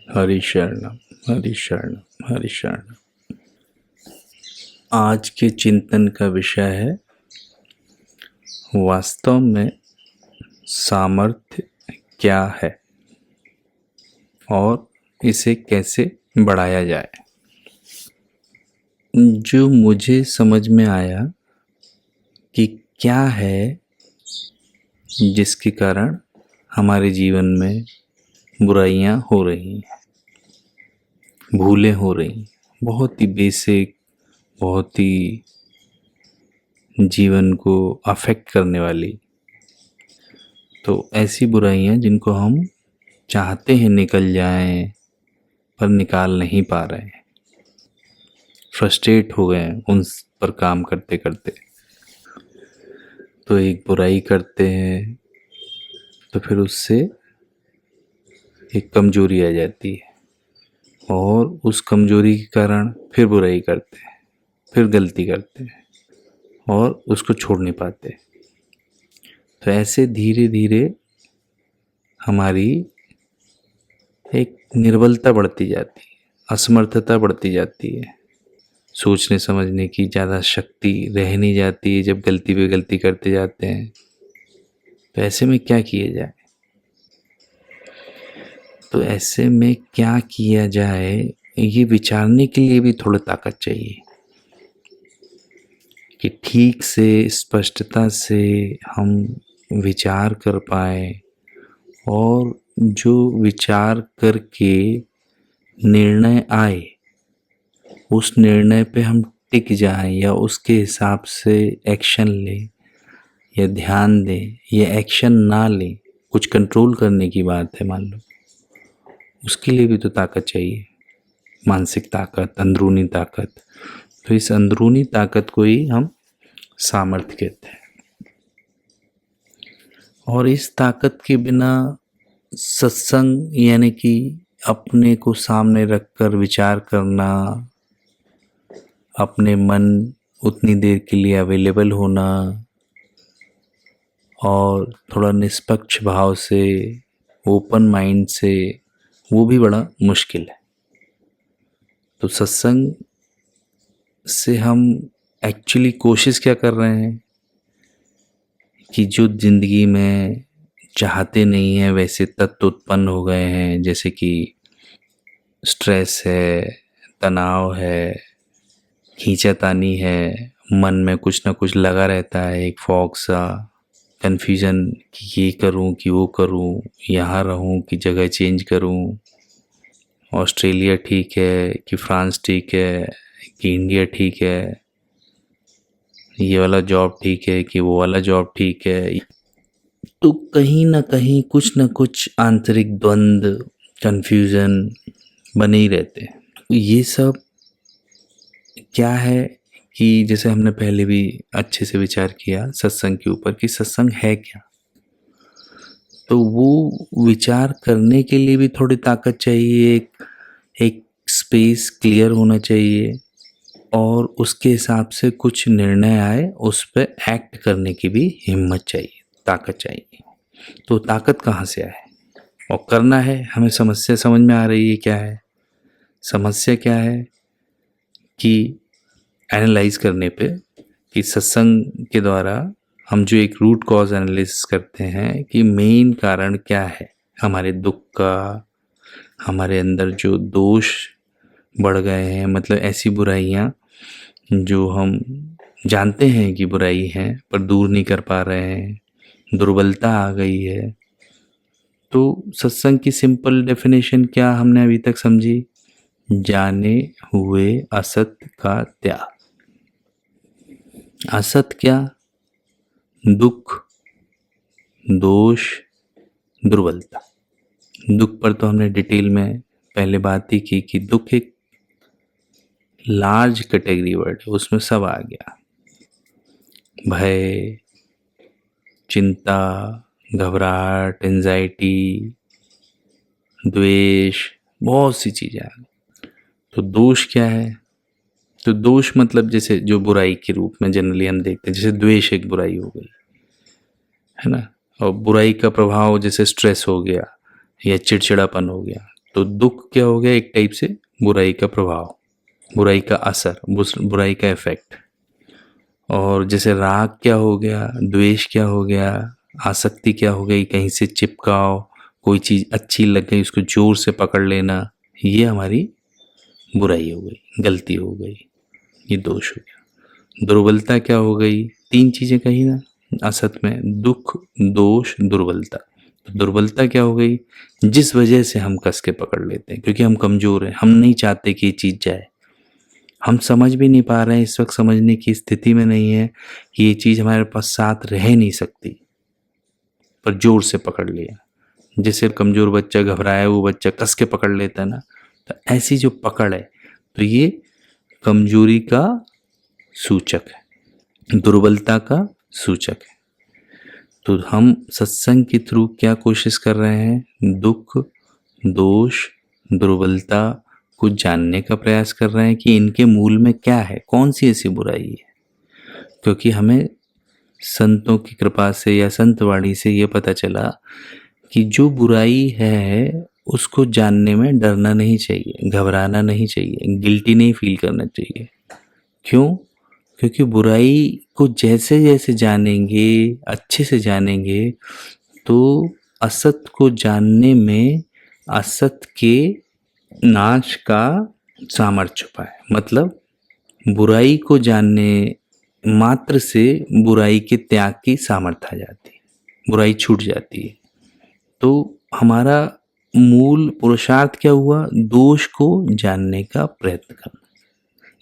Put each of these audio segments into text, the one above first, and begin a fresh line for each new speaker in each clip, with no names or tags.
हरि शरणम, हरि शरणम, हरि शरणम। आज के चिंतन का विषय है वास्तव में सामर्थ्य क्या है और इसे कैसे बढ़ाया जाए। जो मुझे समझ में आया कि क्या है जिसके कारण हमारे जीवन में बुराइयां हो रही हैं, भूलें हो रही, बहुत ही बेसिक, बहुत ही जीवन को अफेक्ट करने वाली। तो ऐसी बुराइयां जिनको हम चाहते हैं निकल जाएं पर निकाल नहीं पा रहे हैं, फ्रस्ट्रेट हो गए हैं उन पर काम करते करते। तो एक बुराई करते हैं तो फिर उससे एक कमजोरी आ जाती है और उस कमजोरी के कारण फिर बुराई करते हैं, फिर गलती करते हैं और उसको छोड़ नहीं पाते। तो ऐसे धीरे धीरे हमारी एक निर्बलता बढ़ती जाती है, असमर्थता बढ़ती जाती है, सोचने समझने की ज़्यादा शक्ति रह नहीं जाती है जब गलती पे गलती करते जाते हैं। तो ऐसे में क्या किया जाए? तो ऐसे में क्या किया जाए ये विचारने के लिए भी थोड़ा ताकत चाहिए कि ठीक से स्पष्टता से हम विचार कर पाए और जो विचार करके निर्णय आए उस निर्णय पे हम टिक जाएं या उसके हिसाब से एक्शन लें या ध्यान दें या एक्शन ना लें। कुछ कंट्रोल करने की बात है, मान लो, उसके लिए भी तो ताकत चाहिए, मानसिक ताकत, अंदरूनी ताकत। तो इस अंदरूनी ताकत को ही हम सामर्थ्य कहते हैं। और इस ताकत के बिना सत्संग यानी कि अपने को सामने रखकर विचार करना, अपने मन उतनी देर के लिए अवेलेबल होना और थोड़ा निष्पक्ष भाव से, ओपन माइंड से, वो भी बड़ा मुश्किल है। तो सत्संग से हम एक्चुअली कोशिश क्या कर रहे हैं कि जो जिंदगी में चाहते नहीं हैं वैसे तत्व उत्पन्न हो गए हैं, जैसे कि स्ट्रेस है, तनाव है, खींचातानी है, मन में कुछ ना कुछ लगा रहता है, एक फॉग सा कन्फ्यूजन कि ये करूं कि वो करूं, यहाँ रहूं कि जगह चेंज करूं, ऑस्ट्रेलिया ठीक है कि फ्रांस ठीक है कि इंडिया ठीक है, ये वाला जॉब ठीक है कि वो वाला जॉब ठीक है। तो कहीं ना कहीं कुछ ना कुछ आंतरिक द्वंद्व, कन्फ्यूजन बने ही रहते हैं। ये सब क्या है कि जैसे हमने पहले भी अच्छे से विचार किया सत्संग के ऊपर कि सत्संग है क्या, तो वो विचार करने के लिए भी थोड़ी ताकत चाहिए, एक स्पेस क्लियर होना चाहिए और उसके हिसाब से कुछ निर्णय आए उस पर एक्ट करने की भी हिम्मत चाहिए, ताकत चाहिए। तो ताकत कहाँ से आए और करना है हमें। समस्या समझ में आ रही है क्या है? समस्या क्या है कि एनालाइज करने पे कि सत्संग के द्वारा हम जो एक रूट कॉज एनालिसिस करते हैं कि मेन कारण क्या है हमारे दुख का, हमारे अंदर जो दोष बढ़ गए हैं, मतलब ऐसी बुराइयां जो हम जानते हैं कि बुराई है पर दूर नहीं कर पा रहे हैं, दुर्बलता आ गई है। तो सत्संग की सिंपल डेफिनेशन क्या हमने अभी तक समझी? जाने हुए असत्य का त्याग। असत्य क्या? दुख, दोष, दुर्बलता। दुख पर तो हमने डिटेल में पहले बात ही की कि दुख एक लार्ज कैटेगरी वर्ड है, उसमें सब आ गया। भय, चिंता, घबराहट, एंजाइटी, द्वेष, बहुत सी चीजें आ गई। तो दोष क्या है? तो दोष मतलब जैसे जो बुराई के रूप में जनरली हम देखते हैं, जैसे द्वेष एक बुराई हो गई है ना, और बुराई का प्रभाव जैसे स्ट्रेस हो गया या चिड़चिड़ापन हो गया, तो दुख क्या हो गया, एक टाइप से बुराई का प्रभाव, बुराई का असर, बुराई का इफेक्ट। और जैसे राग क्या हो गया, द्वेष क्या हो गया, आसक्ति क्या हो गई, कहीं से चिपकाव, कोई चीज़ अच्छी लग गई उसको जोर से पकड़ लेना, ये हमारी बुराई हो गई, गलती हो गई, ये दोष हो गया। दुर्बलता क्या हो गई, तीन चीज़ें कही ना असत में, दुख, दोष, दुर्बलता। तो दुर्बलता क्या हो गई, जिस वजह से हम कस के पकड़ लेते हैं, क्योंकि हम कमज़ोर हैं, हम नहीं चाहते कि ये चीज़ जाए, हम समझ भी नहीं पा रहे हैं, इस वक्त समझने की स्थिति में नहीं है कि ये चीज़ हमारे पास साथ रह नहीं सकती, पर जोर से पकड़ लिया। जैसे कमज़ोर बच्चा घबराया वो बच्चा कस के पकड़ लेता है ना, तो ऐसी जो पकड़ है, तो ये कमजोरी का सूचक है, दुर्बलता का सूचक है। तो हम सत्संग के थ्रू क्या कोशिश कर रहे हैं, दुख, दोष, दुर्बलता को जानने का प्रयास कर रहे हैं कि इनके मूल में क्या है, कौन सी ऐसी बुराई है। क्योंकि हमें संतों की कृपा से या संतवाणी से ये पता चला कि जो बुराई है उसको जानने में डरना नहीं चाहिए, घबराना नहीं चाहिए, गिल्टी नहीं फील करना चाहिए। क्यों? क्योंकि बुराई को जैसे जैसे जानेंगे, अच्छे से जानेंगे, तो असत को जानने में असत के नाश का सामर्थ्य छुपा है। मतलब बुराई को जानने मात्र से बुराई के त्याग की सामर्थ्य आ जाती है, बुराई छूट जाती है। तो हमारा मूल पुरुषार्थ क्या हुआ, दोष को जानने का प्रयत्न करना।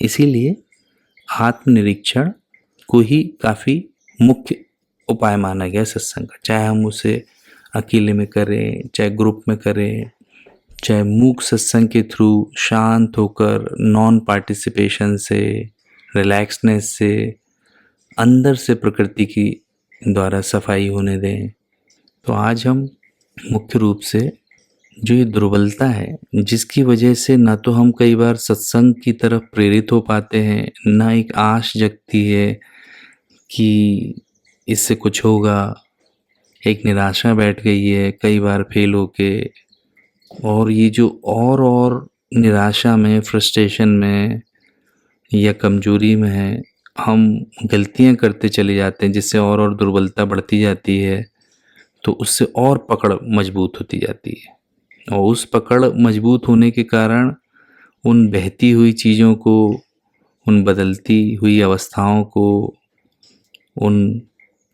इसीलिए आत्मनिरीक्षण को ही काफ़ी मुख्य उपाय माना गया सत्संग का, चाहे हम उसे अकेले में करें, चाहे ग्रुप में करें, चाहे मूक सत्संग के थ्रू शांत होकर नॉन पार्टिसिपेशन से, रिलैक्सनेस से, अंदर से प्रकृति की द्वारा सफाई होने दें। तो आज हम मुख्य रूप से जो ये दुर्बलता है, जिसकी वजह से ना तो हम कई बार सत्संग की तरफ प्रेरित हो पाते हैं, ना एक आश जगती है कि इससे कुछ होगा, एक निराशा बैठ गई है कई बार फेल होके, और ये जो और निराशा में, फ्रस्ट्रेशन में या कमजोरी में है, हम गलतियां करते चले जाते हैं, जिससे और दुर्बलता बढ़ती जाती है। तो उससे और पकड़ मजबूत होती जाती है, और उस पकड़ मजबूत होने के कारण उन बहती हुई चीज़ों को, उन बदलती हुई अवस्थाओं को, उन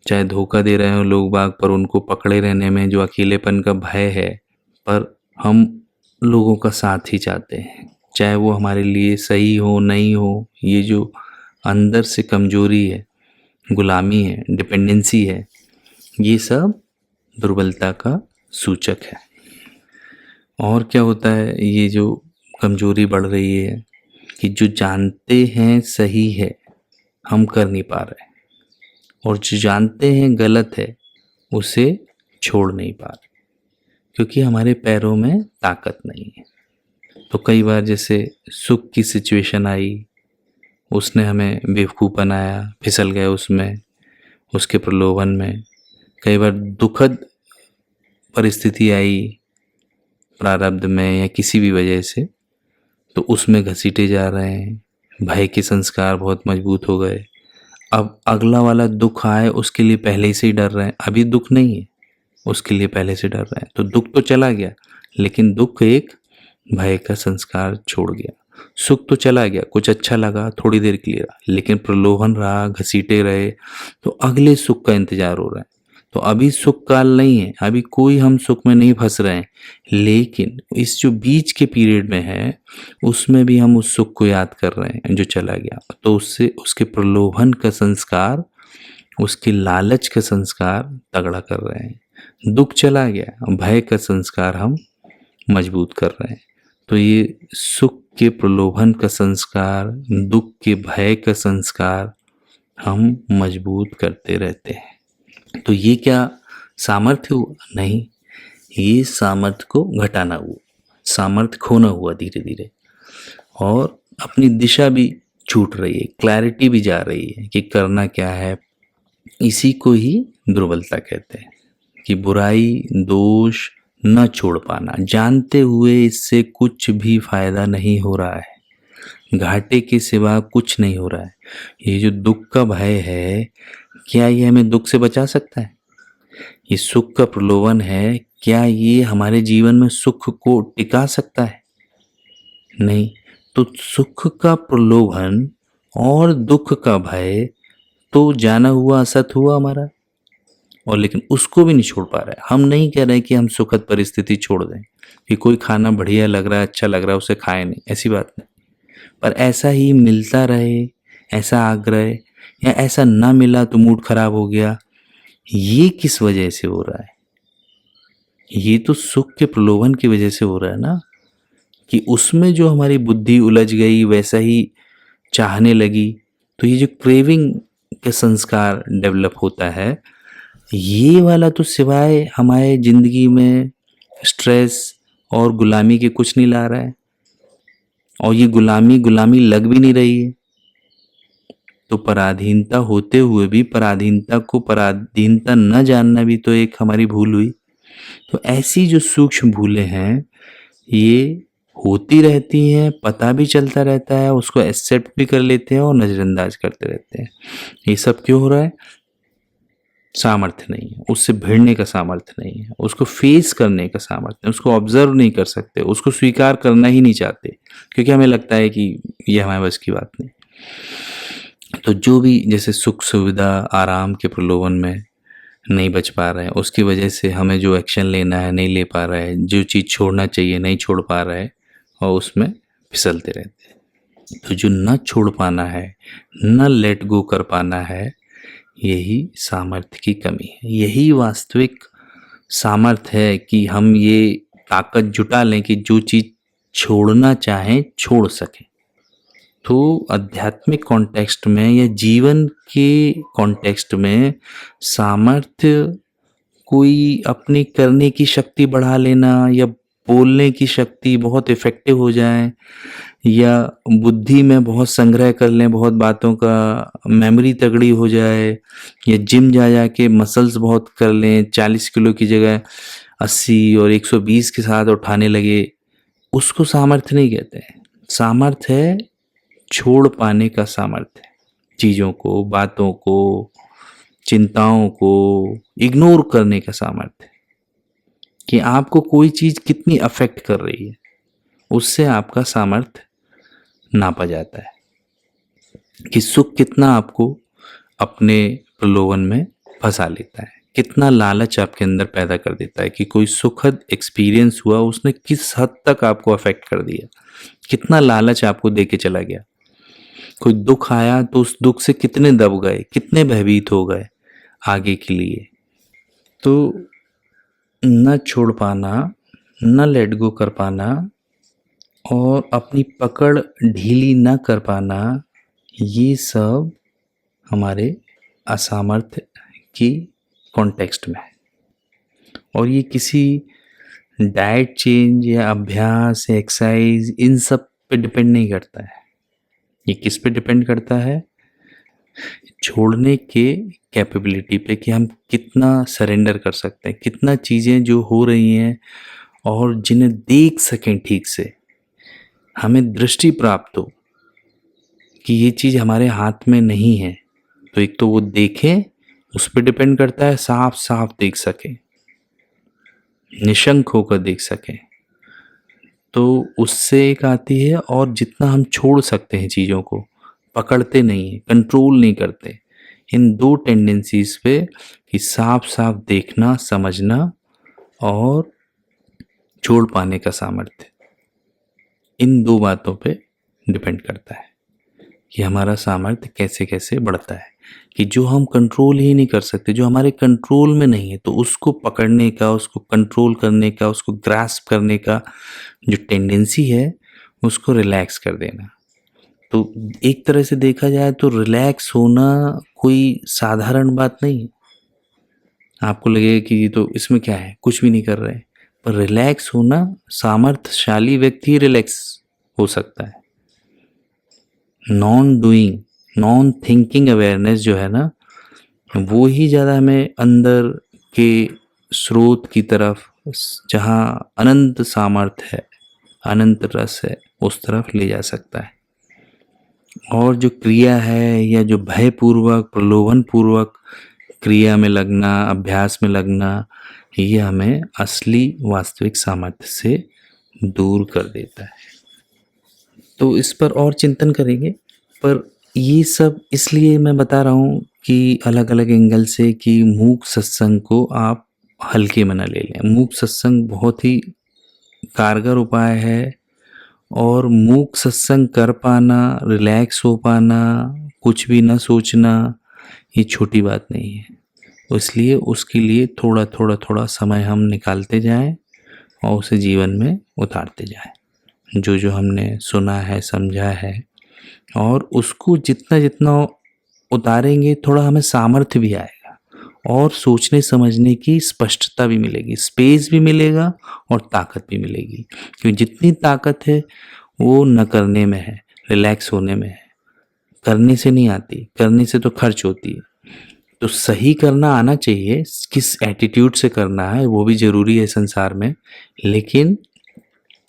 चाहे धोखा दे रहे हो लोग बाग पर उनको पकड़े रहने में जो अकेलेपन का भय है, पर हम लोगों का साथ ही चाहते हैं, चाहे वो हमारे लिए सही हो नहीं हो। ये जो अंदर से कमजोरी है, गुलामी है, डिपेंडेंसी है, ये सब दुर्बलता का सूचक है। और क्या होता है, ये जो कमजोरी बढ़ रही है कि जो जानते हैं सही है हम कर नहीं पा रहे, और जो जानते हैं गलत है उसे छोड़ नहीं पा रहे, क्योंकि हमारे पैरों में ताकत नहीं है। तो कई बार जैसे सुख की सिचुएशन आई, उसने हमें बेवकूफ़ बनाया, फिसल गए उसमें, उसके प्रलोभन में। कई बार दुखद परिस्थिति आई प्रारब्ध में या किसी भी वजह से, तो उसमें घसीटे जा रहे हैं, भय के संस्कार बहुत मजबूत हो गए। अब अगला वाला दुख आए उसके लिए पहले से ही डर रहे हैं, अभी दुख नहीं है उसके लिए पहले से डर रहे हैं। तो दुख तो चला गया, लेकिन दुख एक भय का संस्कार छोड़ गया। सुख तो चला गया, कुछ अच्छा लगा थोड़ी देर के लिए, लेकिन प्रलोभन रहा, घसीटे रहे, तो अगले सुख का इंतजार हो रहा है। तो अभी सुख काल नहीं है, अभी कोई हम सुख में नहीं फंस रहे हैं, लेकिन इस जो बीच के पीरियड में है उसमें भी हम उस सुख को याद कर रहे हैं जो चला गया। तो उससे उसके प्रलोभन का संस्कार, उसके लालच का संस्कार तगड़ा कर रहे हैं। दुख चला गया, भय का संस्कार हम मजबूत कर रहे हैं। तो ये सुख के प्रलोभन का संस्कार, दुख के भय का संस्कार हम मजबूत करते रहते हैं। तो ये क्या सामर्थ्य हुआ? नहीं, ये सामर्थ्य को घटाना हुआ, सामर्थ्य खोना हुआ धीरे धीरे, और अपनी दिशा भी छूट रही है, क्लैरिटी भी जा रही है कि करना क्या है। इसी को ही दुर्बलता कहते हैं कि बुराई, दोष, न छोड़ पाना, जानते हुए इससे कुछ भी फायदा नहीं हो रहा है, घाटे के सिवा कुछ नहीं हो रहा है। ये जो दुख का भय है, क्या ये हमें दुख से बचा सकता है? ये सुख का प्रलोभन है, क्या ये हमारे जीवन में सुख को टिका सकता है? नहीं। तो सुख का प्रलोभन और दुख का भय तो जाना हुआ असत हुआ हमारा, और लेकिन उसको भी नहीं छोड़ पा रहा है। हम नहीं कह रहे कि हम सुखद परिस्थिति छोड़ दें, कि कोई खाना बढ़िया लग रहा है, अच्छा लग रहा है, उसे खाए नहीं, ऐसी बात नहीं। पर ऐसा ही मिलता रहे, ऐसा आग्रह, या ऐसा ना मिला तो मूड खराब हो गया, ये किस वजह से हो रहा है? ये तो सुख के प्रलोभन की वजह से हो रहा है ना, कि उसमें जो हमारी बुद्धि उलझ गई, वैसा ही चाहने लगी। तो ये जो क्रेविंग के संस्कार डेवलप होता है, ये वाला तो सिवाय हमारे जिंदगी में स्ट्रेस और गुलामी के कुछ नहीं ला रहा है, और ये गुलामी गुलामी लग भी नहीं रही है। तो पराधीनता होते हुए भी पराधीनता को पराधीनता न जानना भी तो एक हमारी भूल हुई। तो ऐसी जो सूक्ष्म भूलें हैं, ये होती रहती हैं, पता भी चलता रहता है, उसको एक्सेप्ट भी कर लेते हैं और नज़रअंदाज करते रहते हैं। ये सब क्यों हो रहा है? सामर्थ्य नहीं है, उससे भिड़ने का सामर्थ्य नहीं है, उसको फेस करने का सामर्थ्य नहीं, उसको ऑब्जर्व नहीं कर सकते, उसको स्वीकार करना ही नहीं चाहते, क्योंकि हमें लगता है कि ये हमारे बस की बात नहीं। तो जो भी जैसे सुख सुविधा आराम के प्रलोभन में नहीं बच पा रहे हैं, उसकी वजह से हमें जो एक्शन लेना है नहीं ले पा रहा है, जो चीज़ छोड़ना चाहिए नहीं छोड़ पा रहा है, और उसमें फिसलते रहते हैं। तो जो न छोड़ पाना है, न लेट गो कर पाना है, यही सामर्थ्य की कमी है। यही वास्तविक सामर्थ्य है कि हम ये ताकत जुटा लें कि जो चीज़ छोड़ना चाहें छोड़ सकें। तो आध्यात्मिक कॉन्टेक्स्ट में या जीवन के कॉन्टेक्स्ट में सामर्थ्य कोई अपनी करने की शक्ति बढ़ा लेना, या बोलने की शक्ति बहुत इफेक्टिव हो जाए, या बुद्धि में बहुत संग्रह कर लें, बहुत बातों का मेमोरी तगड़ी हो जाए, या जिम जा के मसल्स बहुत कर लें, 40 किलो की जगह 80 और 120 के साथ उठाने लगे, उसको सामर्थ्य नहीं कहते हैं। सामर्थ्य है छोड़ पाने का सामर्थ्य, चीज़ों को, बातों को, चिंताओं को इग्नोर करने का सामर्थ्य, कि आपको कोई चीज़ कितनी अफेक्ट कर रही है, उससे आपका सामर्थ्य नापा जाता है, कि सुख कितना आपको अपने प्रलोभन में फंसा लेता है, कितना लालच आपके अंदर पैदा कर देता है, कि कोई सुखद एक्सपीरियंस हुआ, उसने किस हद तक आपको अफेक्ट कर दिया, कितना लालच आपको दे के चला गया। कोई दुख आया तो उस दुख से कितने दब गए, कितने भयभीत हो गए आगे के लिए। तो न छोड़ पाना, न लेट गो कर पाना, और अपनी पकड़ ढीली न कर पाना, ये सब हमारे असामर्थ्य की कॉन्टेक्स्ट में है। और ये किसी डाइट चेंज या अभ्यास या एक्सरसाइज इन सब पे डिपेंड नहीं करता है। ये किस पे डिपेंड करता है? छोड़ने के कैपेबिलिटी पे, कि हम कितना सरेंडर कर सकते हैं, कितना चीज़ें जो हो रही हैं और जिन्हें देख सकें ठीक से, हमें दृष्टि प्राप्त हो कि ये चीज़ हमारे हाथ में नहीं है। तो एक तो वो देखें, उस पर डिपेंड करता है, साफ साफ देख सकें, निशंक होकर देख सकें, तो उससे एक आती है। और जितना हम छोड़ सकते हैं चीज़ों को, पकड़ते नहीं हैं, कंट्रोल नहीं करते, इन दो टेंडेंसीज पे, कि साफ साफ देखना, समझना और छोड़ पाने का सामर्थ्य, इन दो बातों पे डिपेंड करता है कि हमारा सामर्थ्य कैसे कैसे बढ़ता है। कि जो हम कंट्रोल ही नहीं कर सकते, जो हमारे कंट्रोल में नहीं है, तो उसको पकड़ने का, उसको कंट्रोल करने का, उसको ग्रास्प करने का जो टेंडेंसी है, उसको रिलैक्स कर देना। तो एक तरह से देखा जाए तो रिलैक्स होना कोई साधारण बात नहीं है। आपको लगेगा कि ये तो इसमें क्या है, कुछ भी नहीं कर रहे, पर रिलैक्स होना, सामर्थ्यशाली व्यक्ति रिलैक्स हो सकता है। Non doing, non thinking awareness जो है ना, वो ही ज़्यादा हमें अंदर के स्रोत की तरफ जहाँ अनंत सामर्थ्य है, अनंत रस है, उस तरफ ले जा सकता है। और जो क्रिया है या जो भयपूर्वक, प्रलोभन पूर्वक क्रिया में लगना, अभ्यास में लगना, ये हमें असली वास्तविक सामर्थ्य से दूर कर देता है। तो इस पर और चिंतन करेंगे, पर ये सब इसलिए मैं बता रहा हूँ कि अलग अलग एंगल से कि मूक सत्संग को आप हल्के में न ले लें। मूक सत्संग बहुत ही कारगर उपाय है, और मूक सत्संग कर पाना, रिलैक्स हो पाना, कुछ भी न सोचना, ये छोटी बात नहीं है। तो इसलिए उसके लिए थोड़ा थोड़ा थोड़ा समय हम निकालते जाएं और उसे जीवन में उतारते जाएं। जो जो हमने सुना है, समझा है, और उसको जितना जितना उतारेंगे थोड़ा हमें सामर्थ्य भी आएगा और सोचने समझने की स्पष्टता भी मिलेगी, स्पेस भी मिलेगा और ताकत भी मिलेगी। क्योंकि जितनी ताकत है वो न करने में है, रिलैक्स होने में है। करने से नहीं आती, करने से तो खर्च होती है। तो सही करना आना चाहिए, किस एटीट्यूड से करना है वो भी ज़रूरी है संसार में। लेकिन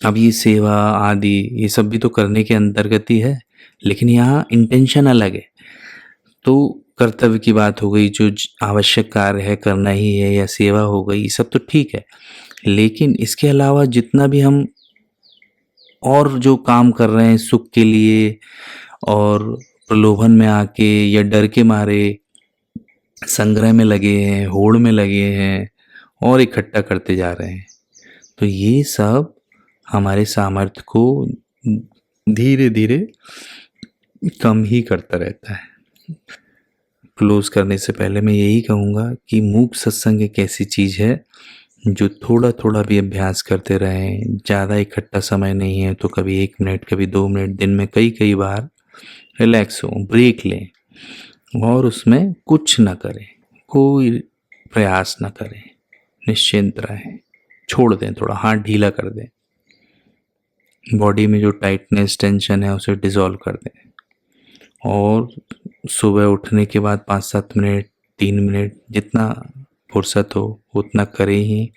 अब ये सेवा आदि ये सब भी तो करने के अंतर्गत ही है, लेकिन यहाँ इंटेंशन अलग है। तो कर्तव्य की बात हो गई, जो आवश्यक कार्य है करना ही है, या सेवा हो गई, ये सब तो ठीक है। लेकिन इसके अलावा जितना भी हम और जो काम कर रहे हैं सुख के लिए, और प्रलोभन में आके या डर के मारे संग्रह में लगे हैं, होड़ में लगे हैं और इकट्ठा करते जा रहे हैं, तो ये सब हमारे सामर्थ्य को धीरे धीरे कम ही करता रहता है। क्लोज करने से पहले मैं यही कहूँगा कि मूक सत्संग एक ऐसी चीज़ है जो थोड़ा थोड़ा भी अभ्यास करते रहें। ज़्यादा इकट्ठा समय नहीं है तो कभी 1 मिनट, कभी 2 मिनट, दिन में कई कई बार रिलैक्स हो, ब्रेक लें और उसमें कुछ ना करें, कोई प्रयास ना करें, निश्चिंत रहें, छोड़ दें, थोड़ा हाथ ढीला कर दें, बॉडी में जो टाइटनेस, टेंशन है उसे डिसॉल्व कर दें, और सुबह उठने के बाद 5-7 मिनट, 3 मिनट, जितना फुर्सत हो उतना करें ही।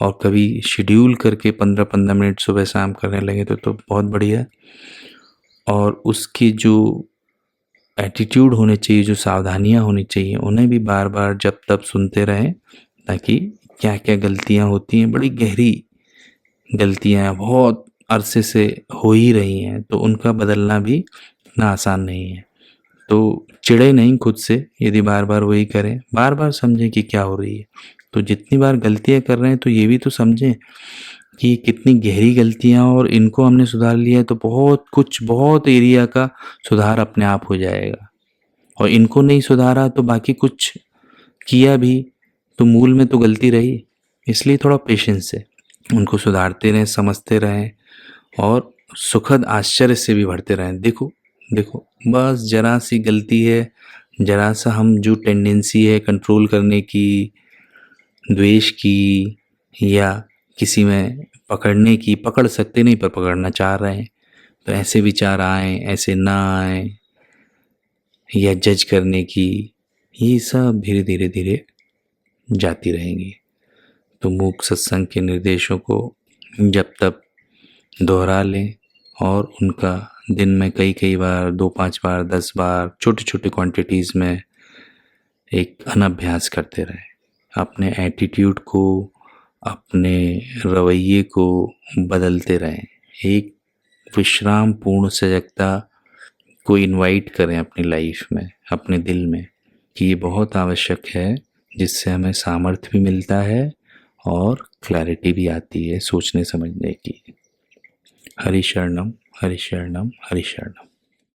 और कभी शेड्यूल करके 15-15 मिनट सुबह शाम करने लगे तो बहुत बढ़िया। और उसकी जो एटीट्यूड होने चाहिए, जो सावधानियां होनी चाहिए, उन्हें भी बार बार जब तब सुनते रहें, ताकि क्या क्या गलतियां होती हैं, बड़ी गहरी गलतियां बहुत अरसे से हो ही रही हैं, तो उनका बदलना भी इतना आसान नहीं है। तो चिढ़े नहीं खुद से, यदि बार बार वही करें, बार बार समझें कि क्या हो रही है। तो जितनी बार गलतियां कर रहे हैं तो ये भी तो समझें कि कितनी गहरी गलतियां, और इनको हमने सुधार लिया तो बहुत कुछ, बहुत एरिया का सुधार अपने आप हो जाएगा। और इनको नहीं सुधारा तो बाकी कुछ किया भी तो मूल में तो गलती रही। इसलिए थोड़ा पेशेंस से उनको सुधारते रहें, समझते रहें, और सुखद आश्चर्य से भी भरते रहें। देखो देखो, बस जरा सी गलती है, जरा सा हम जो टेंडेंसी है कंट्रोल करने की, द्वेष की, या किसी में पकड़ने की, पकड़ सकते नहीं पर पकड़ना चाह रहे हैं, तो ऐसे विचार आए, ऐसे ना आए, या जज करने की, ये सब धीरे धीरे धीरे जाती रहेंगी। तो मूक सत्संग के निर्देशों को जब तक दोहरा लें, और उनका दिन में कई कई बार, 2-5 बार, 10 बार, छोटी छोटी क्वांटिटीज़ में एक अनअभ्यास करते रहें। अपने एटीट्यूड को, अपने रवैये को बदलते रहें। एक विश्राम पूर्ण सजगता को इनवाइट करें अपनी लाइफ में, अपने दिल में, कि ये बहुत आवश्यक है, जिससे हमें सामर्थ्य भी मिलता है और क्लैरिटी भी आती है सोचने समझने की। हरि शरणम, हरि शरणम, हरि शरणम।